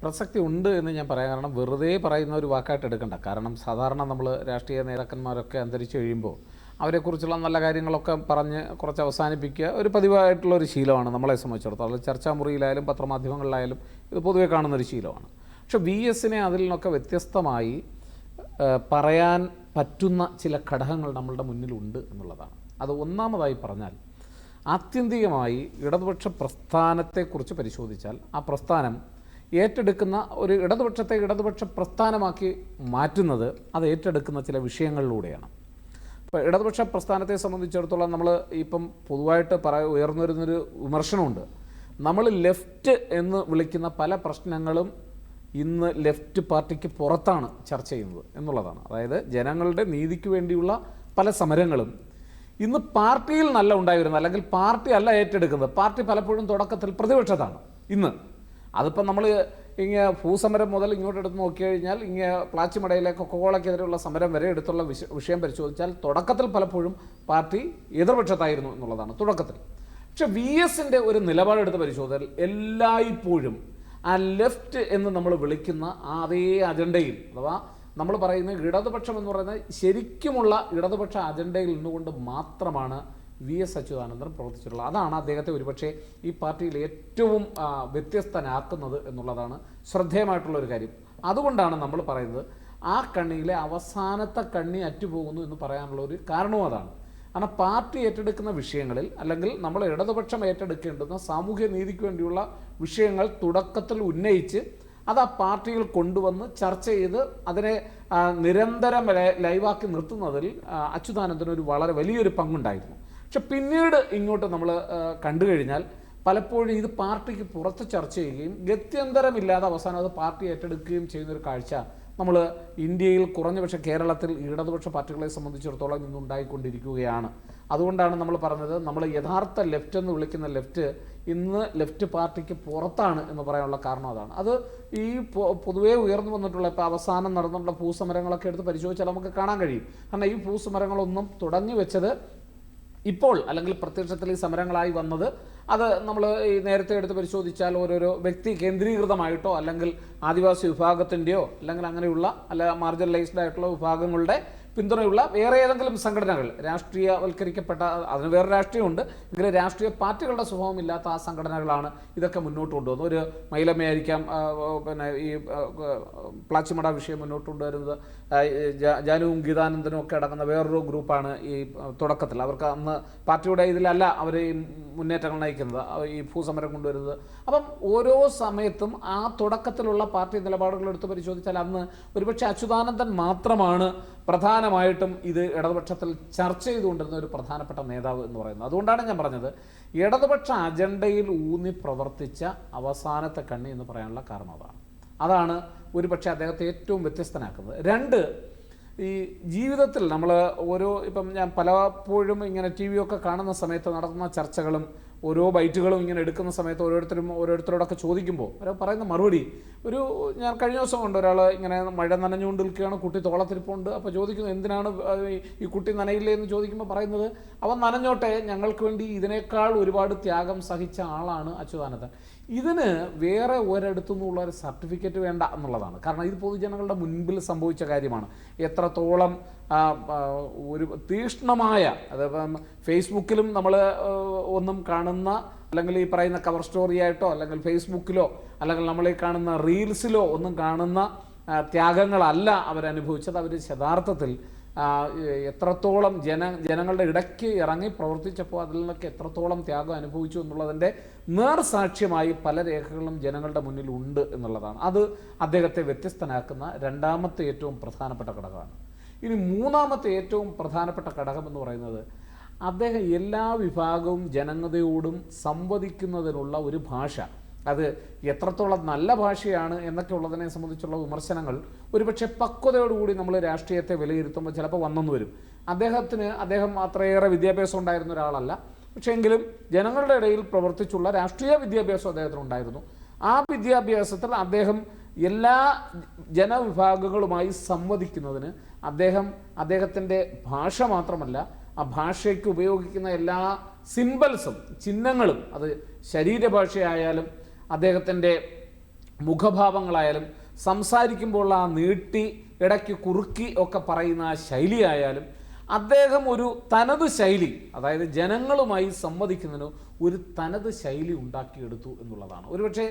പ്രസക്തി ഉണ്ട് എന്ന് ഞാൻ പറയാം. കാരണം വെറുതെ പറയുന്ന ഒരു വാക്കായിട്ട് എടുക്കണ്ട. കാരണം സാധാരണ നമ്മൾ രാഷ്ട്രീയ നേതാക്കന്മാരൊക്കെ അന്തരിച്ചു കഴിയുമ്പോൾ അവരെക്കുറിച്ചുള്ള നല്ല കാര്യങ്ങളൊക്കെ പറഞ്ഞ് കുറച്ച് അവസാനിപ്പിക്കുക ഒരു പതിവായിട്ടുള്ളൊരു ശീലമാണ് നമ്മളെ സംബന്ധിച്ചിടത്തോളം. ചർച്ചാ മുറിയിലായാലും പത്രമാധ്യമങ്ങളിലായാലും ഇത് പൊതുവെ കാണുന്നൊരു ശീലമാണ്. പക്ഷേ വി എസിനെ അതിൽ നിന്നൊക്കെ വ്യത്യസ്തമായി പറയാൻ പറ്റുന്ന ചില ഘടകങ്ങൾ നമ്മളുടെ മുന്നിലുണ്ട് എന്നുള്ളതാണ്. അത് ഒന്നാമതായി പറഞ്ഞാൽ, ആത്യന്തികമായി ഇടതുപക്ഷ പ്രസ്ഥാനത്തെക്കുറിച്ച് പരിശോധിച്ചാൽ ആ പ്രസ്ഥാനം ഏറ്റെടുക്കുന്ന ഒരു ഇടതുപക്ഷ പ്രസ്ഥാനമാക്കി മാറ്റുന്നത് അത് ഏറ്റെടുക്കുന്ന ചില വിഷയങ്ങളിലൂടെയാണ്. ഇപ്പോൾ ഇടതുപക്ഷ പ്രസ്ഥാനത്തെ സംബന്ധിച്ചിടത്തോളം നമ്മൾ ഇപ്പം പൊതുവായിട്ട് ഉയർന്നു വരുന്നൊരു വിമർശനമുണ്ട്. നമ്മൾ ലെഫ്റ്റ് എന്ന് വിളിക്കുന്ന പല പ്രശ്നങ്ങളും ഇന്ന് ലെഫ്റ്റ് പാർട്ടിക്ക് പുറത്താണ് ചർച്ച ചെയ്യുന്നത് എന്നുള്ളതാണ്. അതായത് ജനങ്ങളുടെ നീതിക്ക് വേണ്ടിയുള്ള പല സമരങ്ങളും ഇന്ന് പാർട്ടിയിൽ നല്ല ഉണ്ടായിരുന്നു, അല്ലെങ്കിൽ പാർട്ടി അല്ല ഏറ്റെടുക്കുന്നത്. പാർട്ടി പലപ്പോഴും തുടക്കത്തിൽ പ്രതിപക്ഷത്താണ്. ഇന്ന് അതിപ്പം നമ്മൾ ഇങ്ങനെ ഭൂസമരം മുതൽ ഇങ്ങോട്ട് എടുത്ത് നോക്കിക്കഴിഞ്ഞാൽ ഇങ്ങനെ പ്ലാച്ചിമടയിലെ കൊക്കോളയ്ക്കെതിരെയുള്ള സമരം വരെ എടുത്തുള്ള വിഷയം പരിശോധിച്ചാൽ തുടക്കത്തിൽ പലപ്പോഴും പാർട്ടി എതിർപക്ഷത്തായിരുന്നു എന്നുള്ളതാണ് തുടക്കത്തിൽ. പക്ഷെ വി എസിൻ്റെ ഒരു നിലപാടെടുത്ത് പരിശോധിച്ചാൽ എല്ലായ്പ്പോഴും ആ ലെഫ്റ്റ് എന്ന് നമ്മൾ വിളിക്കുന്ന അതേ അജണ്ടയിൽ, അഥവാ നമ്മൾ പറയുന്ന ഇടതുപക്ഷം എന്ന് പറയുന്നത് ശരിക്കുമുള്ള ഇടതുപക്ഷ അജണ്ടയിൽ നിന്നുകൊണ്ട് മാത്രമാണ് വി എസ് അച്യുതാനന്ദൻ പ്രവർത്തിച്ചിട്ടുള്ളത്. അതാണ് അദ്ദേഹത്തെ ഒരുപക്ഷെ ഈ പാർട്ടിയിൽ ഏറ്റവും വ്യത്യസ്തനാക്കുന്നത് എന്നുള്ളതാണ് ശ്രദ്ധേയമായിട്ടുള്ളൊരു കാര്യം. അതുകൊണ്ടാണ് നമ്മൾ പറയുന്നത് ആ കണ്ണിയിലെ അവസാനത്തെ കണ്ണി അറ്റുപോകുന്നു എന്ന് പറയാനുള്ള ഒരു കാരണവും അതാണ്. കാരണം പാർട്ടി ഏറ്റെടുക്കുന്ന വിഷയങ്ങളിൽ, അല്ലെങ്കിൽ നമ്മൾ ഇടതുപക്ഷം ഏറ്റെടുക്കേണ്ടുന്ന സാമൂഹ്യ നീതിക്ക് വേണ്ടിയുള്ള വിഷയങ്ങൾ തുടക്കത്തിൽ ഉന്നയിച്ച് അത് ആ പാർട്ടിയിൽ കൊണ്ടുവന്ന് ചർച്ച ചെയ്ത് അതിനെ നിരന്തരം ലൈവാക്കി നിർത്തുന്നതിൽ അച്യുതാനന്ദന് ഒരു വളരെ വലിയൊരു പങ്കുണ്ടായിരുന്നു. പക്ഷെ പിന്നീട് ഇങ്ങോട്ട് നമ്മൾ കണ്ടു കഴിഞ്ഞാൽ പലപ്പോഴും ഇത് പാർട്ടിക്ക് പുറത്ത് ചർച്ച ചെയ്യുകയും ഗത്യന്തരമില്ലാതെ അവസാനം അത് പാർട്ടി ഏറ്റെടുക്കുകയും ചെയ്യുന്നൊരു കാഴ്ച നമ്മൾ ഇന്ത്യയിൽ, കുറഞ്ഞ പക്ഷേ കേരളത്തിൽ ഇടതുപക്ഷ പാർട്ടികളെ സംബന്ധിച്ചിടത്തോളം ഇന്നുണ്ടായിക്കൊണ്ടിരിക്കുകയാണ്. അതുകൊണ്ടാണ് നമ്മൾ പറഞ്ഞത്, നമ്മൾ യഥാർത്ഥ ലെഫ്റ്റ് എന്ന് വിളിക്കുന്ന ലെഫ്റ്റ് ഇന്ന് ലെഫ്റ്റ് പാർട്ടിക്ക് പുറത്താണ് എന്ന് പറയാനുള്ള കാരണം അതാണ്. അത് ഈ പൊതുവേ ഉയർന്നു വന്നിട്ടുള്ള ഇപ്പോൾ അവസാനം നടന്നിട്ടുള്ള ഭൂസമരങ്ങളൊക്കെ എടുത്ത് പരിശോധിച്ചാൽ നമുക്ക് കാണാൻ കഴിയും. കാരണം ഈ ഭൂസമരങ്ങളൊന്നും തുടങ്ങി വെച്ചത് ഇപ്പോൾ, അല്ലെങ്കിൽ പ്രത്യക്ഷത്തിൽ ഈ സമരങ്ങളായി വന്നത് അത് നമ്മൾ ഈ നേരത്തെ എടുത്ത് പരിശോധിച്ചാൽ ഓരോരോ വ്യക്തി കേന്ദ്രീകൃതമായിട്ടോ, അല്ലെങ്കിൽ ആദിവാസി വിഭാഗത്തിൻ്റെയോ, അല്ലെങ്കിൽ അങ്ങനെയുള്ള മാർജിനലൈസ്ഡ് ആയിട്ടുള്ള വിഭാഗങ്ങളുടെ പിന്തുണയുള്ള വേറെ ഏതെങ്കിലും സംഘടനകൾ, രാഷ്ട്രീയവൽക്കരിക്കപ്പെട്ട, അതിന് വേറെ രാഷ്ട്രീയമുണ്ട് എങ്കിലും രാഷ്ട്രീയ പാർട്ടികളുടെ സ്വഭാവം ഇല്ലാത്ത ആ സംഘടനകളാണ് ഇതൊക്കെ മുന്നോട്ട് കൊണ്ടുവന്നത്. ഒരു മൈലമ്മയായിരിക്കാം പിന്നെ ഈ പ്ലാച്ചിമട വിഷയം മുന്നോട്ട് കൊണ്ടുവരുന്നത്. ജാനുവും ഗീതാനന്ദനും ഒക്കെ അടങ്ങുന്ന വേറൊരു ഗ്രൂപ്പാണ് ഈ തുടക്കത്തിൽ. അവർക്ക് അന്ന് പാർട്ടിയുടെ ഇതിലല്ല അവർ ഈ മുന്നേറ്റങ്ങൾ നയിക്കുന്നത്, ഈ ഭൂസമരം കൊണ്ടുവരുന്നത്. അപ്പം ഓരോ സമയത്തും ആ തുടക്കത്തിലുള്ള പാർട്ടി നിലപാടുകൾ എടുത്ത് പരിശോധിച്ചാൽ അന്ന് ഒരുപക്ഷെ അച്യുതാനന്ദൻ മാത്രമാണ് പ്രധാനമായിട്ടും ഇത് ഇടതുപക്ഷത്തിൽ ചർച്ച ചെയ്തുകൊണ്ടിരുന്ന ഒരു പ്രധാനപ്പെട്ട നേതാവ് എന്ന് പറയുന്നത്. അതുകൊണ്ടാണ് ഞാൻ പറഞ്ഞത് ഇടതുപക്ഷ അജണ്ടയിൽ ഊന്നി പ്രവർത്തിച്ച അവസാനത്തെ കണ്ണി എന്ന് പറയാനുള്ള കാരണം അതാണ് ഒരുപക്ഷെ അദ്ദേഹത്തെ ഏറ്റവും വ്യത്യസ്തനാക്കുന്നത്. രണ്ട്, ഈ ജീവിതത്തിൽ നമ്മൾ ഇപ്പം ഞാൻ പലപ്പോഴും ഇങ്ങനെ ടി വിയൊക്കെ കാണുന്ന സമയത്ത് നടക്കുന്ന ചർച്ചകളും ഓരോ ബൈറ്റുകളും ഇങ്ങനെ എടുക്കുന്ന സമയത്ത് ഓരോരുത്തരോടൊക്കെ ചോദിക്കുമ്പോൾ അവർ പറയുന്ന മറുപടി, ഞാൻ കഴിഞ്ഞ ദിവസം കൊണ്ട് ഒരാൾ ഇങ്ങനെ മഴ നനഞ്ഞുകൊണ്ട് നിൽക്കുകയാണ്, കുട്ടി തോളത്തിരിപ്പുണ്ട്. അപ്പോൾ ചോദിക്കുന്നു എന്തിനാണ് ഈ കുട്ടി നനയില്ലേ എന്ന് ചോദിക്കുമ്പോൾ പറയുന്നത്, അവൻ നനഞ്ഞോട്ടെ, ഞങ്ങൾക്ക് വേണ്ടി ഇതിനേക്കാൾ ഒരുപാട് ത്യാഗം സഹിച്ച ആളാണ് അച്യുതാനന്ദൻ. ഇതിന് വേറെ ഒരിടത്തുനിന്നുള്ള ഒരു സർട്ടിഫിക്കറ്റ് വേണ്ട എന്നുള്ളതാണ്. കാരണം ഇത് പൊതുജനങ്ങളുടെ മുൻപിൽ സംഭവിച്ച കാര്യമാണ്. എത്രത്തോളം ഒരു തീക്ഷ്ണമായ, അതിപ്പം ഫേസ്ബുക്കിലും നമ്മൾ ഒന്നും കാണുന്ന, അല്ലെങ്കിൽ ഈ പറയുന്ന കവർ സ്റ്റോറി ആയിട്ടോ, അല്ലെങ്കിൽ ഫേസ്ബുക്കിലോ, അല്ലെങ്കിൽ നമ്മൾ ഈ കാണുന്ന റീൽസിലോ ഒന്നും കാണുന്ന ത്യാഗങ്ങളല്ല അവരനുഭവിച്ചത്. അവർ യഥാർത്ഥത്തിൽ എത്രത്തോളം ജനങ്ങളുടെ ഇടയ്ക്ക് ഇറങ്ങി പ്രവർത്തിച്ചപ്പോൾ അതിൽ നിന്നൊക്കെ എത്രത്തോളം ത്യാഗം അനുഭവിച്ചു എന്നുള്ളതിൻ്റെ നേർസാക്ഷ്യമായി പല രേഖകളും ജനങ്ങളുടെ മുന്നിൽ ഉണ്ട് എന്നുള്ളതാണ്. അത് അദ്ദേഹത്തെ വ്യത്യസ്തനാക്കുന്ന രണ്ടാമത്തെ ഏറ്റവും പ്രധാനപ്പെട്ട ഘടകമാണ്. ഇനി മൂന്നാമത്തെ ഏറ്റവും പ്രധാനപ്പെട്ട ഘടകം എന്ന് പറയുന്നത്, അദ്ദേഹം എല്ലാ വിഭാഗവും ജനതയോടും സംവദിക്കുന്നതിനുള്ള ഒരു ഭാഷ, അത് എത്രത്തോളം നല്ല ഭാഷയാണ് എന്നൊക്കെ ഉള്ളതിനെ സംബന്ധിച്ചുള്ള വിമർശനങ്ങൾ ഒരുപക്ഷെ പക്വതയോടുകൂടി നമ്മൾ രാഷ്ട്രീയത്തെ വിലയിരുത്തുമ്പോൾ ചിലപ്പോൾ വന്നെന്ന് വരും. അദ്ദേഹം അത്രയേറെ വിദ്യാഭ്യാസം ഉണ്ടായിരുന്ന ഒരാളല്ല, പക്ഷേ എങ്കിലും ജനങ്ങളുടെ ഇടയിൽ പ്രവർത്തിച്ചുള്ള രാഷ്ട്രീയ വിദ്യാഭ്യാസം അദ്ദേഹത്തിനുണ്ടായിരുന്നു. ആ വിദ്യാഭ്യാസത്തിൽ അദ്ദേഹം എല്ലാ ജനവിഭാഗങ്ങളുമായി സംവദിക്കുന്നതിന് അദ്ദേഹത്തിൻ്റെ ഭാഷ മാത്രമല്ല, ആ ഭാഷയ്ക്ക് ഉപയോഗിക്കുന്ന എല്ലാ സിംബൽസും, ചിഹ്നങ്ങളും, അത് ശരീരഭാഷയായാലും അദ്ദേഹത്തിൻ്റെ മുഖഭാവങ്ങളായാലും സംസാരിക്കുമ്പോൾ ആ നീട്ടി ഇടയ്ക്ക് കുറുക്കി ഒക്കെ പറയുന്ന ആ ശൈലിയായാലും അദ്ദേഹം ഒരു തനത് ശൈലി, അതായത് ജനങ്ങളുമായി സംവദിക്കുന്നതിന് ഒരു തനത് ശൈലി ഉണ്ടാക്കിയെടുത്തു എന്നുള്ളതാണ്. ഒരുപക്ഷെ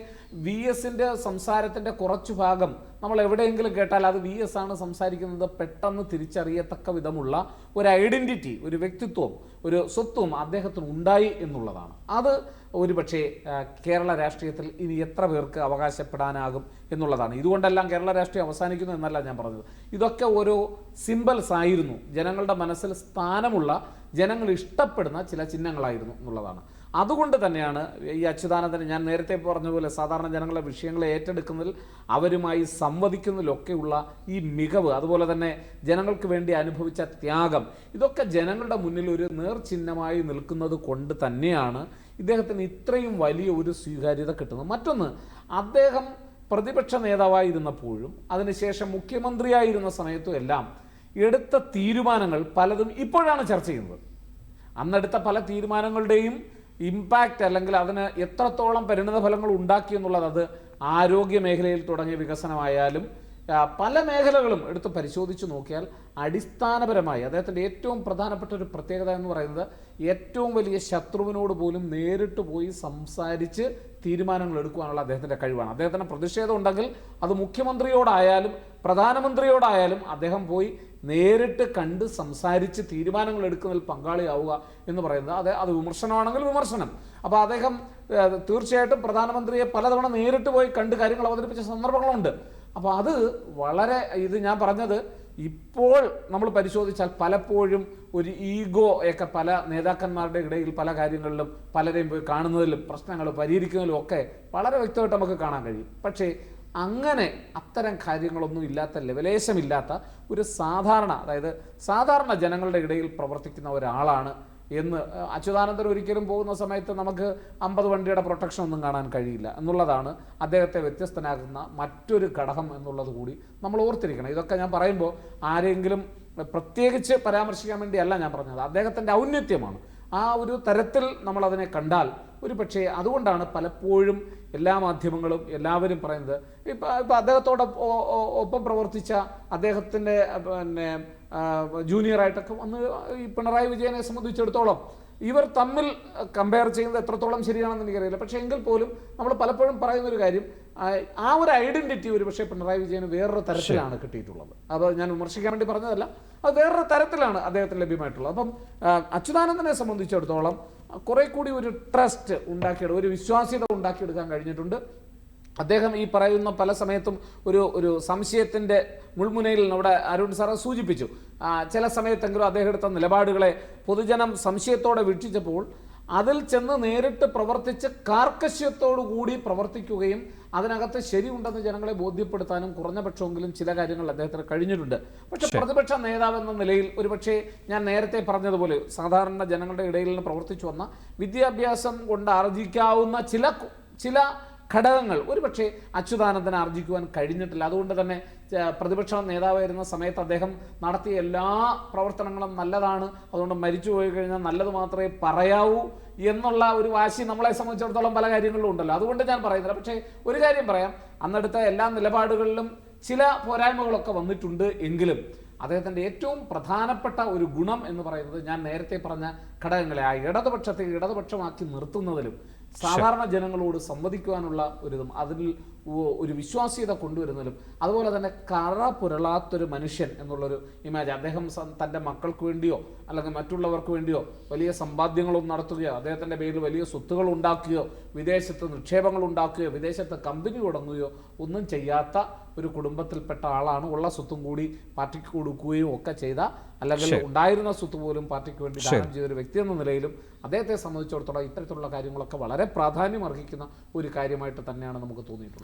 വി എസിൻ്റെ സംസാരത്തിൻ്റെ കുറച്ചു ഭാഗം നമ്മൾ എവിടെയെങ്കിലും കേട്ടാൽ അത് വി എസ് ആണ് സംസാരിക്കുന്നത് പെട്ടെന്ന് തിരിച്ചറിയത്തക്ക വിധമുള്ള ഒരു ഐഡൻറ്റിറ്റി, ഒരു വ്യക്തിത്വം, ഒരു സ്വത്വം അദ്ദേഹത്തിന് ഉണ്ടായി എന്നുള്ളതാണ്. അത് ഒരുപക്ഷെ കേരള രാഷ്ട്രീയത്തിൽ ഇനി എത്ര പേർക്ക് അവകാശപ്പെടാനാകും എന്നുള്ളതാണ്. ഇതുകൊണ്ടെല്ലാം കേരള രാഷ്ട്രീയം അവസാനിക്കുന്നു എന്നല്ല ഞാൻ പറഞ്ഞത്. ഇതൊക്കെ ഓരോ സിംബൽസ് ആയിരുന്നു, ജനങ്ങളുടെ മനസ്സിൽ സ്ഥാനമുള്ള, ജനങ്ങൾ ഇഷ്ടപ്പെടുന്ന ചില ചിഹ്നങ്ങളായിരുന്നു എന്നുള്ളതാണ്. അതുകൊണ്ട് തന്നെയാണ് ഈ അച്യുതാനന്ദന് ഞാൻ നേരത്തെ പറഞ്ഞതുപോലെ സാധാരണ ജനങ്ങളുടെ വിഷയങ്ങളെ ഏറ്റെടുക്കുന്നതിൽ, അവരുമായി സംവദിക്കുന്നതിലൊക്കെയുള്ള ഈ മികവ്, അതുപോലെ തന്നെ ജനങ്ങൾക്ക് വേണ്ടി അനുഭവിച്ച ത്യാഗം, ഇതൊക്കെ ജനങ്ങളുടെ മുന്നിൽ ഒരു നേർചിഹ്നമായി നിൽക്കുന്നത് കൊണ്ട് തന്നെയാണ് ഇദ്ദേഹത്തിന് ഇത്രയും വലിയ ഒരു സ്വീകാര്യത കിട്ടുന്നത്. മറ്റൊന്ന്, അദ്ദേഹം പ്രതിപക്ഷ നേതാവായിരുന്നപ്പോഴും അതിനുശേഷം മുഖ്യമന്ത്രിയായിരുന്ന സമയത്തും എല്ലാം എടുത്ത തീരുമാനങ്ങൾ പലതും ഇപ്പോഴാണ് ചർച്ച ചെയ്യുന്നത്. അന്നെടുത്ത പല തീരുമാനങ്ങളുടെയും ഇമ്പാക്റ്റ്, അല്ലെങ്കിൽ അതിന് എത്രത്തോളം പരിണിത ഫലങ്ങൾ ഉണ്ടാക്കി എന്നുള്ളത്, അത് ആരോഗ്യ മേഖലയിൽ തുടങ്ങിയ വികസനമായാലും പല മേഖലകളും എടുത്ത് പരിശോധിച്ച് നോക്കിയാൽ അടിസ്ഥാനപരമായി അദ്ദേഹത്തിൻ്റെ ഏറ്റവും പ്രധാനപ്പെട്ട ഒരു പ്രത്യേകത എന്ന് പറയുന്നത് ഏറ്റവും വലിയ ശത്രുവിനോട് പോലും നേരിട്ട് പോയി സംസാരിച്ച് തീരുമാനങ്ങൾ എടുക്കുവാനുള്ള അദ്ദേഹത്തിൻ്റെ കഴിവാണ്. അദ്ദേഹത്തിന് പ്രതിഷേധം ഉണ്ടെങ്കിൽ അത് മുഖ്യമന്ത്രിയോടായാലും പ്രധാനമന്ത്രിയോടായാലും അദ്ദേഹം പോയി നേരിട്ട് കണ്ട് സംസാരിച്ച് തീരുമാനങ്ങൾ എടുക്കുന്നതിൽ പങ്കാളിയാവുക എന്ന് പറയുന്നത്, അത് വിമർശനമാണെങ്കിൽ വിമർശനം. അപ്പോൾ അദ്ദേഹം തീർച്ചയായിട്ടും പ്രധാനമന്ത്രിയെ പലതവണ നേരിട്ട് പോയി കണ്ട് കാര്യങ്ങൾ അവതരിപ്പിച്ച സന്ദർഭങ്ങളുണ്ട്. അപ്പോൾ അത് വളരെ, ഇത് ഞാൻ പറഞ്ഞത് ഇപ്പോൾ നമ്മൾ പരിശോധിച്ചാൽ പലപ്പോഴും ഒരു ഈഗോ ഒക്കെ പല നേതാക്കന്മാരുടെ ഇടയിൽ പല കാര്യങ്ങളിലും പലരെയും പോയി കാണുന്നതിലും പ്രശ്നങ്ങൾ പരിഹരിക്കുന്നതിലും ഒക്കെ വളരെ വ്യക്തമായിട്ട് നമുക്ക് കാണാൻ കഴിയും. പക്ഷേ അങ്ങനെ അത്തരം കാര്യങ്ങളൊന്നും ഇല്ലാത്ത, ലെവലേശമില്ലാത്ത ഒരു സാധാരണ, അതായത് സാധാരണ ജനങ്ങളുടെ ഇടയിൽ പ്രവർത്തിക്കുന്ന ഒരാളാണ് എന്ന് അച്യുതാനന്ദൻ ഒരിക്കലും പോകുന്ന സമയത്ത് നമുക്ക് 50 വണ്ടിയുടെ പ്രൊട്ടക്ഷൻ ഒന്നും കാണാൻ കഴിയില്ല എന്നുള്ളതാണ് അദ്ദേഹത്തെ വ്യത്യസ്തനാകുന്ന മറ്റൊരു ഘടകം എന്നുള്ളത് കൂടി നമ്മൾ ഓർത്തിരിക്കണം. ഇതൊക്കെ ഞാൻ പറയുമ്പോൾ ആരെങ്കിലും പ്രത്യേകിച്ച് പരാമർശിക്കാൻ വേണ്ടിയല്ല ഞാൻ പറഞ്ഞത്, അദ്ദേഹത്തിൻ്റെ ഔന്നത്യമാണ്. ആ ഒരു തരത്തിൽ നമ്മളതിനെ കണ്ടാൽ ഒരു പക്ഷേ അതുകൊണ്ടാണ് പലപ്പോഴും എല്ലാ മാധ്യമങ്ങളും എല്ലാവരും പറയുന്നത്, ഇപ്പം അദ്ദേഹത്തോടൊപ്പം പ്രവർത്തിച്ച അദ്ദേഹത്തിൻ്റെ ജൂനിയറായിട്ടൊക്കെ വന്ന് ഈ പിണറായി വിജയനെ സംബന്ധിച്ചിടത്തോളം ഇവർ തമ്മിൽ കമ്പയർ ചെയ്യുന്നത് എത്രത്തോളം ശരിയാണെന്ന് എനിക്കറിയില്ല. പക്ഷേ എങ്കിൽ പോലും നമ്മൾ പലപ്പോഴും പറയുന്നൊരു കാര്യം, ആ ഒരു ഐഡൻറ്റിറ്റി ഒരു പക്ഷേ പിണറായി വിജയന് വേറൊരു തരത്തിലാണ് കിട്ടിയിട്ടുള്ളത്. അത് ഞാൻ വിമർശിക്കാൻ വേണ്ടി പറഞ്ഞതല്ല, അത് വേറൊരു തരത്തിലാണ് അദ്ദേഹത്തിന് ലഭ്യമായിട്ടുള്ളത്. അപ്പം അച്യുതാനന്ദനെ സംബന്ധിച്ചിടത്തോളം കുറെ കൂടി ഒരു ട്രസ്റ്റ് ഉണ്ടാക്കിയെടുക്കുക, ഒരു വിശ്വാസ്യത ഉണ്ടാക്കിയെടുക്കാൻ കഴിഞ്ഞിട്ടുണ്ട്. അദ്ദേഹം ഈ പറയുന്ന പല സമയത്തും ഒരു സംശയത്തിൻ്റെ മുൾമുനയിൽ നമ്മുടെ അരുൺ സാറ് സൂചിപ്പിച്ചു. ചില സമയത്തെങ്കിലും അദ്ദേഹം എടുത്ത നിലപാടുകളെ പൊതുജനം സംശയത്തോടെ വീക്ഷിച്ചപ്പോൾ അതിൽ ചെന്ന് നേരിട്ട് പ്രവർത്തിച്ച് കാർക്കശ്യത്തോടു കൂടി പ്രവർത്തിക്കുകയും അതിനകത്ത് ശരിയുണ്ടെന്ന് ജനങ്ങളെ ബോധ്യപ്പെടുത്താനും കുറഞ്ഞ പക്ഷമെങ്കിലും ചില കാര്യങ്ങൾ അദ്ദേഹത്തിന് കഴിഞ്ഞിട്ടുണ്ട്. പക്ഷെ പ്രതിപക്ഷ നേതാവ് എന്ന നിലയിൽ ഒരുപക്ഷെ ഞാൻ നേരത്തെ പറഞ്ഞതുപോലെ സാധാരണ ജനങ്ങളുടെ ഇടയിൽ നിന്ന് പ്രവർത്തിച്ചു വന്ന വിദ്യാഭ്യാസം കൊണ്ട് ആർജിക്കാവുന്ന ചില ഘടകങ്ങൾ ഒരുപക്ഷെ അച്യുതാനന്ദനെ ആർജിക്കുവാൻ കഴിഞ്ഞിട്ടില്ല. അതുകൊണ്ട് തന്നെ പ്രതിപക്ഷ നേതാവായിരുന്ന സമയത്ത് അദ്ദേഹം നടത്തിയ എല്ലാ പ്രവർത്തനങ്ങളും നല്ലതാണ്, അതുകൊണ്ട് മരിച്ചു പോയി കഴിഞ്ഞാൽ നല്ലത് മാത്രമേ പറയാവൂ എന്നുള്ള ഒരു വാശി നമ്മളെ സംബന്ധിച്ചിടത്തോളം പല കാര്യങ്ങളിലും ഉണ്ടല്ലോ. അതുകൊണ്ട് ഞാൻ പറയുന്നില്ല. പക്ഷേ ഒരു കാര്യം പറയാം, അന്നെടുത്ത എല്ലാ നിലപാടുകളിലും ചില പോരായ്മകളൊക്കെ വന്നിട്ടുണ്ട് എങ്കിലും അദ്ദേഹത്തിൻ്റെ ഏറ്റവും പ്രധാനപ്പെട്ട ഒരു ഗുണം എന്ന് പറയുന്നത് ഞാൻ നേരത്തെ പറഞ്ഞ ഘടകങ്ങളെ ആ ഇടതുപക്ഷത്തെ ഇടതുപക്ഷമാക്കി നിർത്തുന്നതിലും സാധാരണ ജനങ്ങളോട് സംവദിക്കുവാനുള്ള ഒരിതും അതിൽ ഒരു വിശ്വാസ്യത കൊണ്ടുവരുന്നതിലും അതുപോലെ തന്നെ കറ പുരളാത്തൊരു മനുഷ്യൻ എന്നുള്ളൊരു ഇമേജ് അദ്ദേഹം തൻ്റെ മക്കൾക്ക് വേണ്ടിയോ അല്ലെങ്കിൽ മറ്റുള്ളവർക്ക് വേണ്ടിയോ വലിയ സമ്പാദ്യങ്ങളൊന്നും നടത്തുകയോ അദ്ദേഹത്തിൻ്റെ പേരിൽ വലിയ സ്വത്തുകൾ ഉണ്ടാക്കുകയോ വിദേശത്ത് നിക്ഷേപങ്ങൾ ഉണ്ടാക്കുകയോ വിദേശത്ത് കമ്പനി തുടങ്ങുകയോ ഒന്നും ചെയ്യാത്ത ഒരു കുടുംബത്തിൽപ്പെട്ട ആളാണ്. ഉള്ള സ്വത്തും കൂടി പാർട്ടിക്ക് കൊടുക്കുകയും ഒക്കെ ചെയ്ത, അല്ലെങ്കിൽ ഉണ്ടായിരുന്ന സ്വത്ത് പോലും പാർട്ടിക്ക് വേണ്ടി ദാനം ചെയ്തൊരു വ്യക്തി എന്ന നിലയിലും അദ്ദേഹത്തെ സംബന്ധിച്ചിടത്തോളം ഇത്തരത്തിലുള്ള കാര്യങ്ങളൊക്കെ വളരെ പ്രാധാന്യം അർഹിക്കുന്ന ഒരു കാര്യമായിട്ട് തന്നെയാണ് നമുക്ക് തോന്നിയിട്ടുള്ളത്.